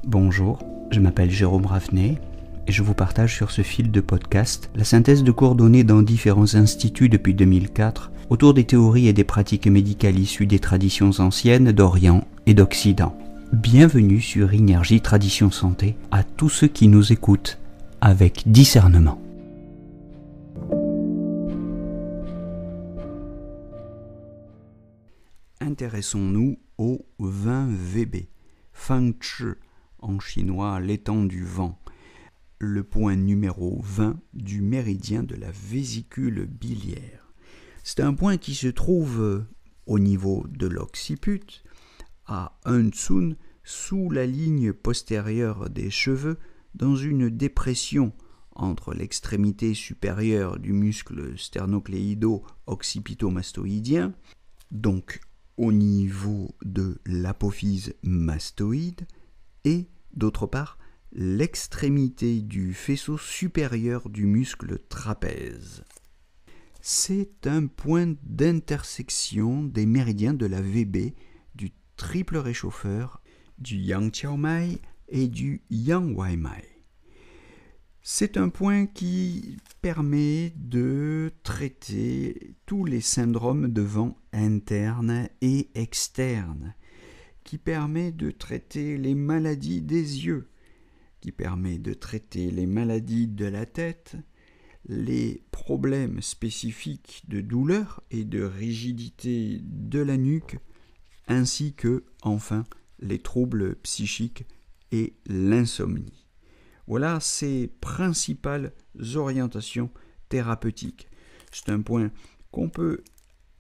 Bonjour, je m'appelle Jérôme Ravenet et je vous partage sur ce fil de podcast la synthèse de cours donnés dans différents instituts depuis 2004 autour des théories et des pratiques médicales issues des traditions anciennes d'Orient et d'Occident. Bienvenue sur Énergie Tradition Santé à tous ceux qui nous écoutent avec discernement. Intéressons-nous au 20 VB, Feng Chi, en chinois l'étang du vent, le point numéro 20 du méridien de la vésicule biliaire. C'est un point qui se trouve au niveau de l'occiput, à un tsun, sous la ligne postérieure des cheveux, dans une dépression entre l'extrémité supérieure du muscle sternocléido-occipito-mastoïdien, donc au niveau de l'apophyse mastoïde, et d'autre part l'extrémité du faisceau supérieur du muscle trapèze. C'est un point d'intersection des méridiens de la VB, du triple réchauffeur, du Yang Qiao Mai et du Yang Wai Mai. C'est un point qui permet de traiter tous les syndromes de vent interne et externe, qui permet de traiter les maladies des yeux, qui permet de traiter les maladies de la tête, les problèmes spécifiques de douleur et de rigidité de la nuque, ainsi que, enfin, les troubles psychiques et l'insomnie. Voilà ses principales orientations thérapeutiques. C'est un point qu'on peut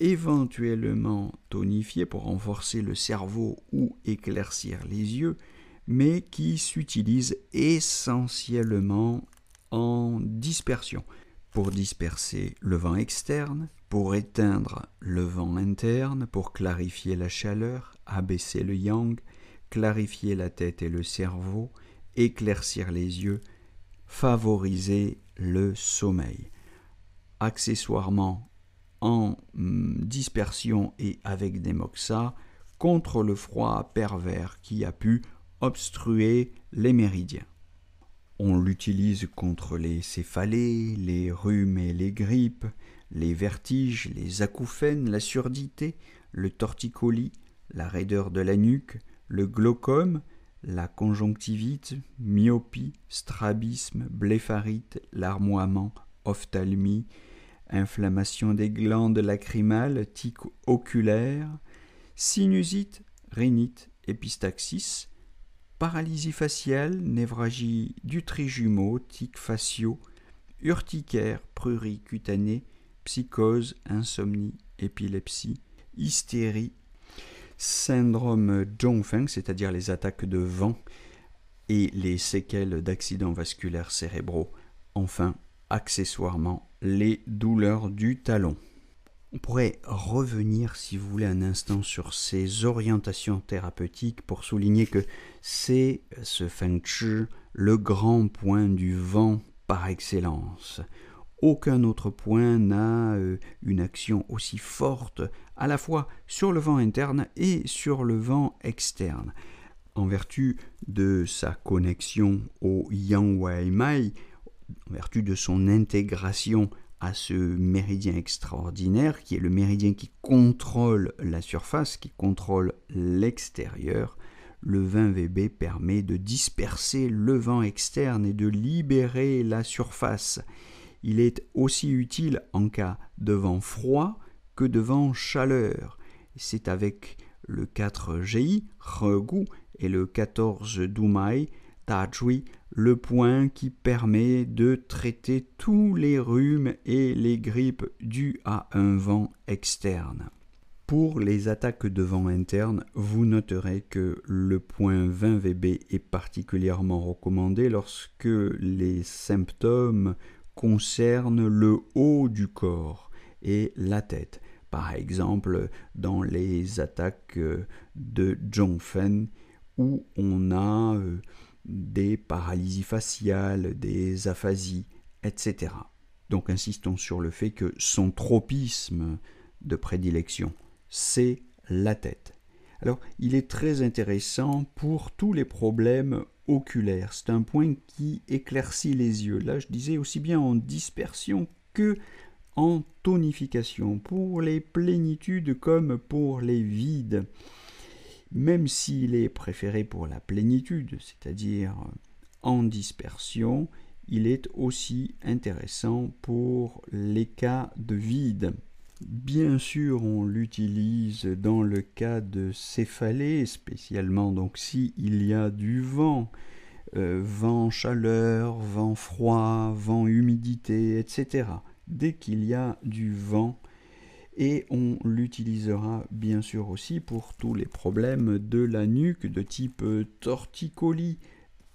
éventuellement tonifier pour renforcer le cerveau ou éclaircir les yeux, mais qui s'utilise essentiellement en dispersion, pour disperser le vent externe, pour éteindre le vent interne, pour clarifier la chaleur, abaisser le yang, clarifier la tête et le cerveau, éclaircir les yeux, favoriser le sommeil. Accessoirement, en dispersion et avec des moxa, contre le froid pervers qui a pu obstruer les méridiens. On l'utilise contre les céphalées, les rhumes et les grippes, les vertiges, les acouphènes, la surdité, le torticolis, la raideur de la nuque, le glaucome, la conjonctivite, myopie, strabisme, blépharite, larmoiement, ophtalmie, inflammation des glandes lacrymales, tic oculaire, sinusite, rhinite, épistaxis, paralysie faciale, névragie du trijumeau, tics faciaux, urticaire, prurit cutanée, psychose, insomnie, épilepsie, hystérie, syndrome Zhongfeng, c'est-à-dire les attaques de vent et les séquelles d'accidents vasculaires cérébraux, enfin, accessoirement, les douleurs du talon. On pourrait revenir, si vous voulez, un instant sur ces orientations thérapeutiques pour souligner que c'est ce Feng Chi le grand point du vent par excellence. Aucun autre point n'a une action aussi forte à la fois sur le vent interne et sur le vent externe. En vertu de sa connexion au Yang Wai Mai, en vertu de son intégration à ce méridien extraordinaire qui est le méridien qui contrôle la surface, qui contrôle l'extérieur, le 20 VB permet de disperser le vent externe et de libérer la surface. Il est aussi utile en cas de vent froid que de vent chaleur. C'est avec le 4 GI, Regu, et le 14 Dumai, Tajui, le point qui permet de traiter tous les rhumes et les grippes dus à un vent externe. Pour les attaques de vent interne, vous noterez que le point 20 VB est particulièrement recommandé lorsque les symptômes concernent le haut du corps et la tête. Par exemple, dans les attaques de Zhongfeng, où on a des paralysies faciales, des aphasies, etc. Donc insistons sur le fait que son tropisme de prédilection, c'est la tête. Alors, il est très intéressant pour tous les problèmes oculaire. C'est un point qui éclaircit les yeux. Là, je disais aussi bien en dispersion que en tonification, pour les plénitudes comme pour les vides. Même s'il est préféré pour la plénitude, c'est-à-dire en dispersion, il est aussi intéressant pour les cas de vide. Bien sûr, on l'utilise dans le cas de céphalée, spécialement donc s'il y a du vent, vent chaleur, vent froid, vent humidité, etc. Dès qu'il y a du vent, et on l'utilisera bien sûr aussi pour tous les problèmes de la nuque de type torticolis.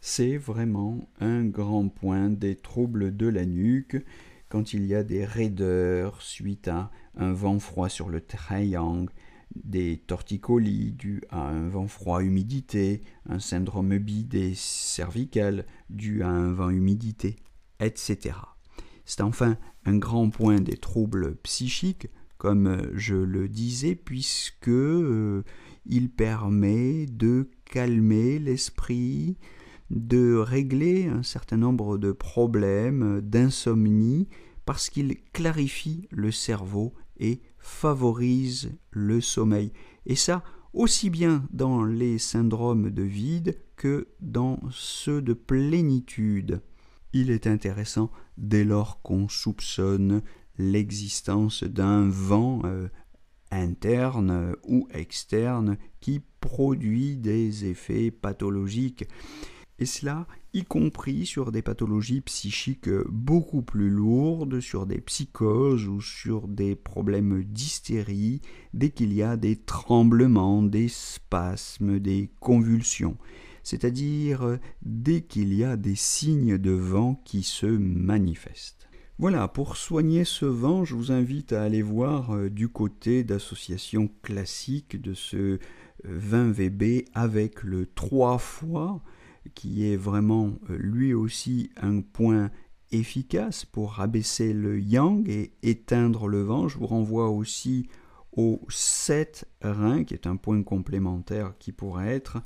C'est vraiment un grand point des troubles de la nuque quand il y a des raideurs suite à un vent froid sur le triangle, des torticolis dus à un vent froid humidité, un syndrome bidé cervical dû à un vent humidité, etc. C'est enfin un grand point des troubles psychiques, comme je le disais, puisque il permet de calmer l'esprit, de régler un certain nombre de problèmes d'insomnie, parce qu'il clarifie le cerveau et favorise le sommeil. Et ça, aussi bien dans les syndromes de vide que dans ceux de plénitude. Il est intéressant dès lors qu'on soupçonne l'existence d'un vent interne ou externe qui produit des effets pathologiques. Et cela, y compris sur des pathologies psychiques beaucoup plus lourdes, sur des psychoses ou sur des problèmes d'hystérie, dès qu'il y a des tremblements, des spasmes, des convulsions. C'est-à-dire dès qu'il y a des signes de vent qui se manifestent. Voilà, pour soigner ce vent, je vous invite à aller voir du côté d'associations classiques de ce 20 VB avec le 3 fois, qui est vraiment lui aussi un point efficace pour rabaisser le yang et éteindre le vent. Je vous renvoie aussi au 7 rein, qui est un point complémentaire qui pourrait être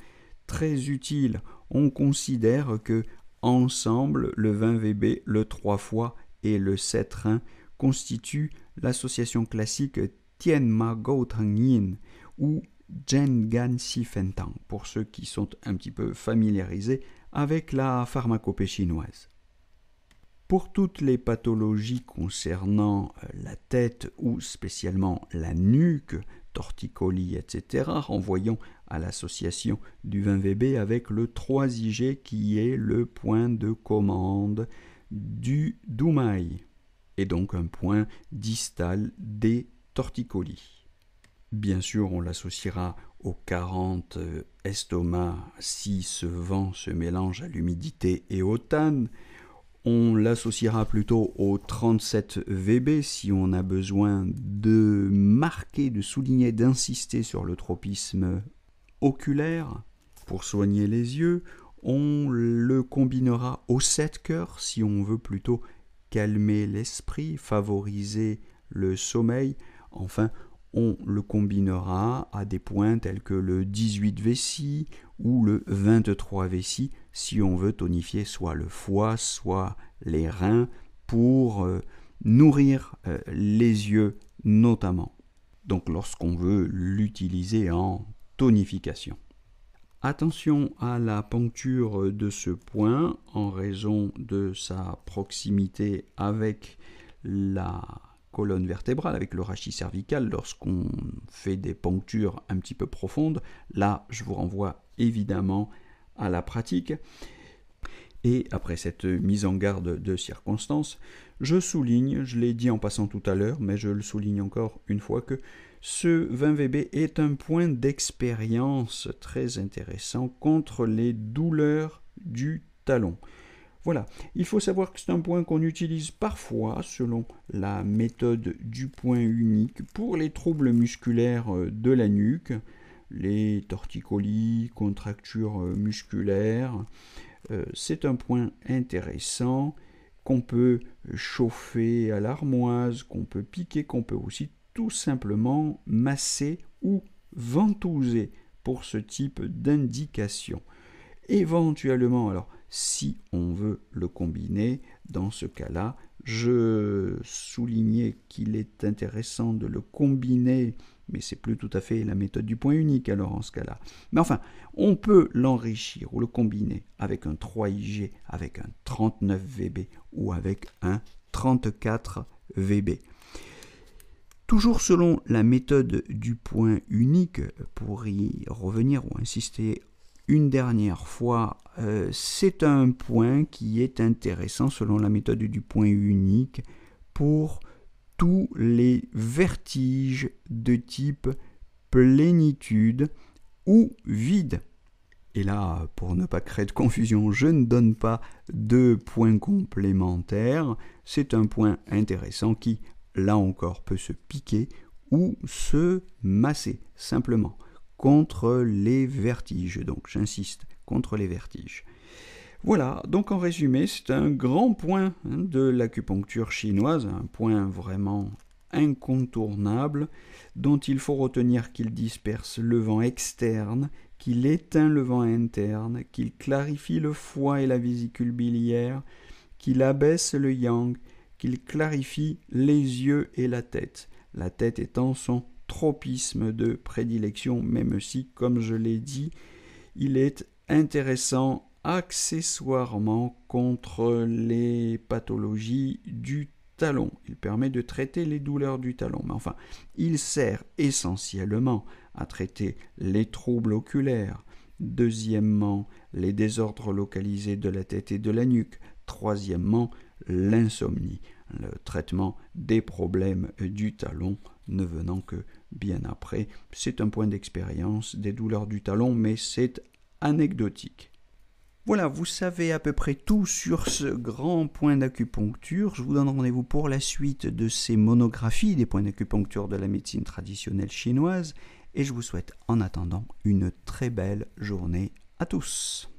très utile. On considère que ensemble, le 20 VB, le 3 fois et le 7 rein constituent l'association classique Tianma Gaotang Yin ou Zhengan Xifentang, pour ceux qui sont un petit peu familiarisés avec la pharmacopée chinoise. Pour toutes les pathologies concernant la tête ou spécialement la nuque, torticolis, etc., renvoyons à l'association du 20 VB avec le 3IG qui est le point de commande du Dumai, et donc un point distal des torticolis. Bien sûr, on l'associera au 40 estomac si ce vent se mélange à l'humidité et au TAN. On l'associera plutôt au 37 VB si on a besoin de marquer, de souligner, d'insister sur le tropisme oculaire. Pour soigner les yeux, on le combinera au 7 cœurs si on veut plutôt calmer l'esprit, favoriser le sommeil. Enfin, on le combinera à des points tels que le 18 vessie ou le 23 vessie si on veut tonifier soit le foie, soit les reins pour nourrir les yeux notamment. Donc lorsqu'on veut l'utiliser en tonification. Attention à la poncture de ce point en raison de sa proximité avec la colonne vertébrale, avec le rachis cervical, lorsqu'on fait des ponctures un petit peu profondes. Là, je vous renvoie évidemment à la pratique. Et après cette mise en garde de circonstance, je souligne, je l'ai dit en passant tout à l'heure, mais je le souligne encore une fois, que ce 20 VB est un point d'expérience très intéressant contre les douleurs du talon. Voilà, il faut savoir que c'est un point qu'on utilise parfois selon la méthode du point unique pour les troubles musculaires de la nuque, les torticolis, contractures musculaires. C'est un point intéressant qu'on peut chauffer à l'armoise, qu'on peut piquer, qu'on peut aussi tout simplement masser ou ventouser pour ce type d'indication. Éventuellement, alors si on veut le combiner, dans ce cas-là, je soulignais qu'il est intéressant de le combiner, mais c'est plus tout à fait la méthode du point unique alors en ce cas-là. Mais enfin, on peut l'enrichir ou le combiner avec un 3IG, avec un 39 VB ou avec un 34 VB. Toujours selon la méthode du point unique, pour y revenir ou insister une dernière fois, c'est un point qui est intéressant selon la méthode du point unique pour tous les vertiges de type plénitude ou vide. Et là, pour ne pas créer de confusion, je ne donne pas de point complémentaire. C'est un point intéressant qui, là encore, peut se piquer ou se masser, simplement, contre les vertiges. Donc, j'insiste, contre les vertiges. Voilà, donc en résumé, c'est un grand point de l'acupuncture chinoise, un point vraiment incontournable, dont il faut retenir qu'il disperse le vent externe, qu'il éteint le vent interne, qu'il clarifie le foie et la vésicule biliaire, qu'il abaisse le yang, qu'il clarifie les yeux et la tête étant son tropisme de prédilection, même si, comme je l'ai dit, il est intéressant accessoirement contre les pathologies du talon. Il permet de traiter les douleurs du talon, mais enfin, il sert essentiellement à traiter les troubles oculaires. Deuxièmement, les désordres localisés de la tête et de la nuque. Troisièmement, l'insomnie, le traitement des problèmes du talon ne venant que bien après. C'est un point d'expérience des douleurs du talon, mais c'est anecdotique. Voilà, vous savez à peu près tout sur ce grand point d'acupuncture. Je vous donne rendez-vous pour la suite de ces monographies des points d'acupuncture de la médecine traditionnelle chinoise et je vous souhaite en attendant une très belle journée à tous.